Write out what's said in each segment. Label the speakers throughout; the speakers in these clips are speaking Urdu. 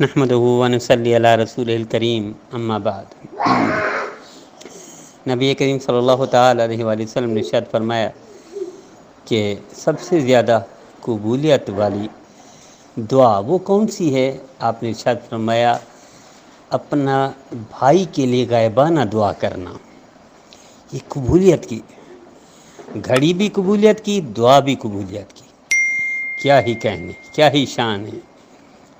Speaker 1: نحمدہ و نصلی علی رسول الکریم اما بعد۔ نبی کریم صلی اللہ تعالی علیہ وآلہ وسلم نے ارشاد فرمایا کہ سب سے زیادہ قبولیت والی دعا وہ کون سی ہے؟ آپ نے ارشاد فرمایا اپنا بھائی کے لیے غائبانہ دعا کرنا۔ یہ قبولیت کی گھڑی بھی قبولیت کی، دعا بھی قبولیت کی۔ کیا ہی کہنے، کیا ہی شان ہے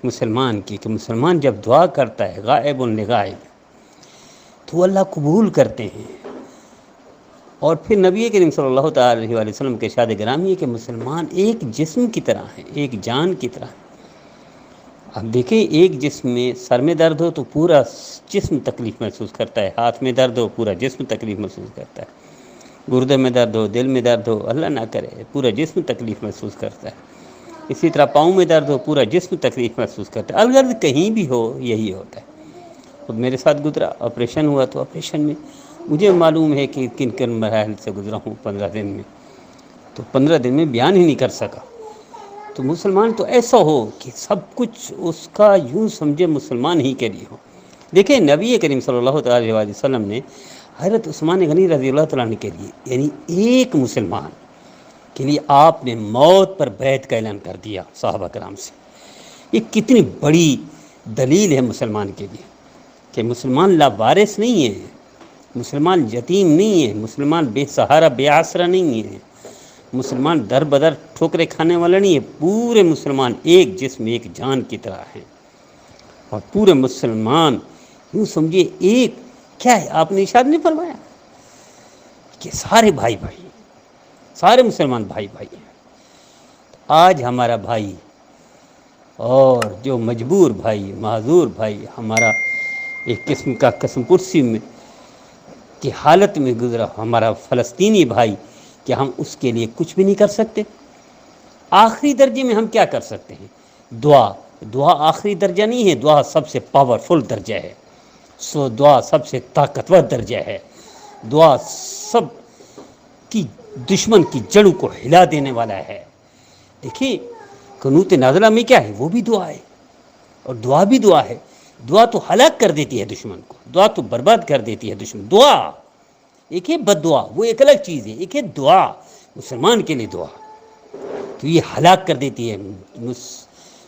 Speaker 1: مسلمان کی کہ مسلمان جب دعا کرتا ہے غائب لغائب تو اللہ قبول کرتے ہیں۔ اور پھر نبی کریم صلی اللہ تعالی علیہ وآلہ وسلم کے ارشاد گرامی ہے کہ مسلمان ایک جسم کی طرح ہے، ایک جان کی طرح ہے۔ اب دیکھیں، ایک جسم میں سر میں درد ہو تو پورا جسم تکلیف محسوس کرتا ہے، ہاتھ میں درد ہو پورا جسم تکلیف محسوس کرتا ہے، گردے میں درد ہو، دل میں درد ہو، اللہ نہ کرے پورا جسم تکلیف محسوس کرتا ہے۔ اسی طرح پاؤں میں درد ہو پورا جسم تکلیف محسوس کرتا ہے۔ اگر کہیں بھی ہو یہی ہوتا ہے۔ خود میرے ساتھ گزرا، آپریشن ہوا تو آپریشن میں مجھے معلوم ہے کہ کن کن مراحل سے گزرا ہوں 15 دن میں، تو 15 دن میں بیان ہی نہیں کر سکا۔ تو مسلمان تو ایسا ہو کہ سب کچھ اس کا یوں سمجھے مسلمان ہی کے لیے ہو۔ دیکھیں، نبی کریم صلی اللہ تعالی علیہ وسلم نے حضرت عثمان غنی رضی اللہ تعالیٰ عنہ کے لیے، یعنی ایک مسلمان کے لیے آپ نے موت پر بیعت کا اعلان کر دیا صحابہ کرام سے۔ یہ کتنی بڑی دلیل ہے مسلمان کے لیے کہ مسلمان لاوارث نہیں ہے، مسلمان یتیم نہیں ہے، مسلمان بے سہارا بے آسرا نہیں ہے، مسلمان در بدر ٹھوکرے کھانے والا نہیں ہے۔ پورے مسلمان ایک جسم ایک جان کی طرح ہیں، اور پورے مسلمان یوں سمجھیے ایک کیا ہے، آپ نے ارشاد نہیں فرمایا کہ سارے بھائی بھائی، سارے مسلمان بھائی بھائی ہیں۔ آج ہمارا بھائی اور جو مجبور بھائی، معذور بھائی، ہمارا ایک قسم کا قسم پرسی میں کی حالت میں گزرا ہمارا فلسطینی بھائی، کہ ہم اس کے لیے کچھ بھی نہیں کر سکتے۔ آخری درجے میں ہم کیا کر سکتے ہیں؟ دعا آخری درجہ نہیں ہے، دعا سب سے پاورفل درجہ ہے، دعا سب سے طاقتور درجہ ہے، دعا سب کی دشمن کی جڑوں کو ہلا دینے والا ہے۔ دیکھیے، قنوت نازلہ میں کیا ہے؟ وہ بھی دعا ہے، اور دعا بھی دعا ہے۔ دعا تو ہلاک کر دیتی ہے دشمن کو، دعا تو برباد کر دیتی ہے دشمن۔ دعا ایک ہے، بد دعا وہ ایک الگ چیز ہے، ایک ہے دعا مسلمان کے لیے دعا، تو یہ ہلاک کر دیتی ہے،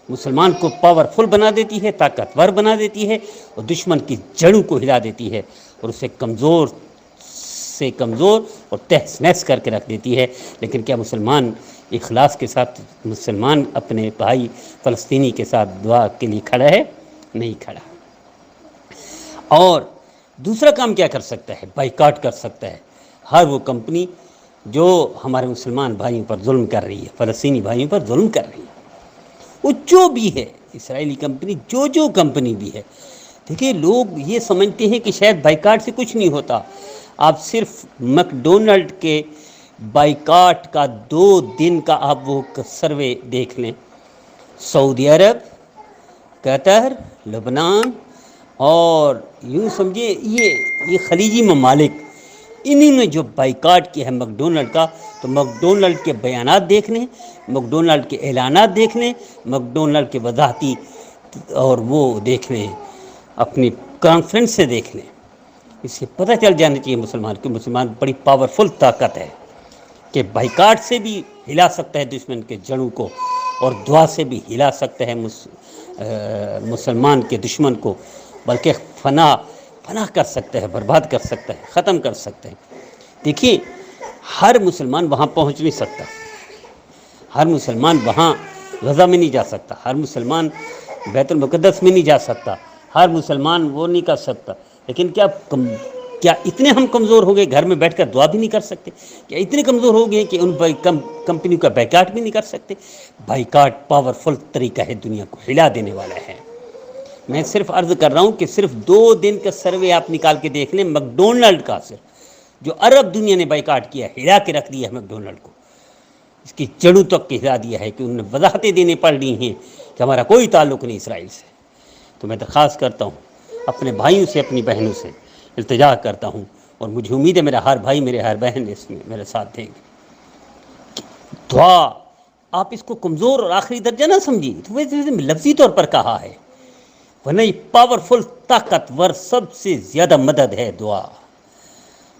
Speaker 1: مسلمان کو پاورفل بنا دیتی ہے، طاقتور بنا دیتی ہے، اور دشمن کی جڑوں کو ہلا دیتی ہے، اور اسے کمزور سے کمزور اور تہس نہس کر کے رکھ دیتی ہے۔ لیکن کیا مسلمان اخلاص کے ساتھ، مسلمان اپنے بھائی فلسطینی کے ساتھ دعا کے لیے کھڑا ہے؟ نہیں کھڑا۔ اور دوسرا کام کیا کر سکتا ہے؟ بائیکاٹ کر سکتا ہے ہر وہ کمپنی جو ہمارے مسلمان بھائیوں پر ظلم کر رہی ہے، فلسطینی بھائیوں پر ظلم کر رہی ہے، وہ جو بھی ہے، اسرائیلی کمپنی جو کمپنی بھی ہے۔ دیکھیے، لوگ یہ سمجھتے ہیں کہ شاید بائیکاٹ سے کچھ نہیں ہوتا۔ آپ صرف میک ڈونلڈ کے بائیکاٹ کا 2 دن کا آپ وہ سروے دیکھ لیں۔ سعودی عرب، قطر، لبنان، اور یوں سمجھیے یہ خلیجی ممالک، انہی نے جو بائیکاٹ کیا ہے میک ڈونلڈ کا، تو میک ڈونلڈ کے بیانات دیکھ لیں، میک ڈونلڈ کے اعلانات دیکھ لیں، میک ڈونلڈ کے وضاحتی اور وہ دیکھ لیں، اپنی کانفرنس سے دیکھ لیں۔ اس سے پتہ چل جانا چاہیے مسلمان کہ مسلمان بڑی پاورفل طاقت ہے، کہ بائیکاٹ سے بھی ہلا سکتا ہے دشمن کے جڑوں کو، اور دعا سے بھی ہلا سکتا ہے مسلمان کے دشمن کو، بلکہ فنا کر سکتا ہے، برباد کر سکتا ہے، ختم کر سکتا ہے۔ دیکھیے، ہر مسلمان وہاں پہنچ نہیں سکتا، ہر مسلمان وہاں غزہ میں نہیں جا سکتا، ہر مسلمان بیت المقدس میں نہیں جا سکتا، ہر مسلمان وہ نہیں کر سکتا۔ لیکن کیا اتنے ہم کمزور ہو گئے گھر میں بیٹھ کر دعا بھی نہیں کر سکتے؟ کیا اتنے کمزور ہو گئے کہ ان کمپنیوں کا بائیکاٹ بھی نہیں کر سکتے؟ بائیکاٹ پاورفل طریقہ ہے، دنیا کو ہلا دینے والا ہے۔ میں صرف عرض کر رہا ہوں کہ صرف 2 دن کا سروے آپ نکال کے دیکھ لیں، میک ڈونلڈ کا، صرف جو عرب دنیا نے بائیکاٹ کیا، ہلا کے رکھ دیا ہے میک ڈونلڈ کو، اس کی جڑوں تک ہلا دیا ہے، کہ انہوں نے وضاحتیں دینے پڑ رہی ہیں کہ ہمارا کوئی تعلق نہیں اسرائیل سے۔ تو میں درخواست کرتا ہوں اپنے بھائیوں سے، اپنی بہنوں سے التجا کرتا ہوں، اور مجھے امید ہے میرا ہر بھائی، میرے ہر بہن اس میں میرے ساتھ دیں گے۔ دعا، آپ اس کو کمزور اور آخری درجہ نہ سمجھیے، تو لفظی طور پر کہا ہے، ورنہ یہ پاورفل، طاقتور، سب سے زیادہ مدد ہے دعا۔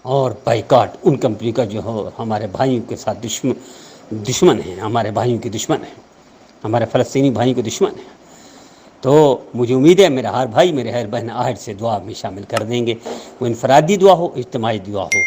Speaker 1: اور بائیکاٹ ان کمپنی کا جو ہو ہمارے بھائیوں کے ساتھ دشمن ہیں، ہمارے بھائیوں کے دشمن ہیں، ہمارے فلسطینی بھائیوں کے دشمن ہیں۔ تو مجھے امید ہے میرا ہر بھائی، میرے ہر بہن آہٹ سے دعا میں شامل کر دیں گے۔ وہ انفرادی دعا ہو، اجتماعی دعا ہو،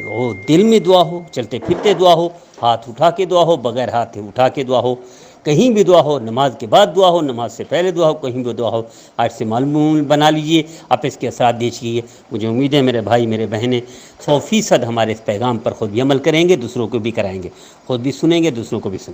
Speaker 1: وہ دل میں دعا ہو، چلتے پھرتے دعا ہو، ہاتھ اٹھا کے دعا ہو، بغیر ہاتھ اٹھا کے دعا ہو، کہیں بھی دعا ہو، نماز کے بعد دعا ہو، نماز سے پہلے دعا ہو، کہیں بھی دعا ہو، آج سے معلوم بنا لیجئے، آپ اس کے اثرات دیکھیے۔ مجھے امید ہے میرے بھائی، میرے بہنیں 100% ہمارے اس پیغام پر خود بھی عمل کریں گے، دوسروں کو بھی کرائیں گے، خود بھی سنیں گے، دوسروں کو بھی سنیں گے۔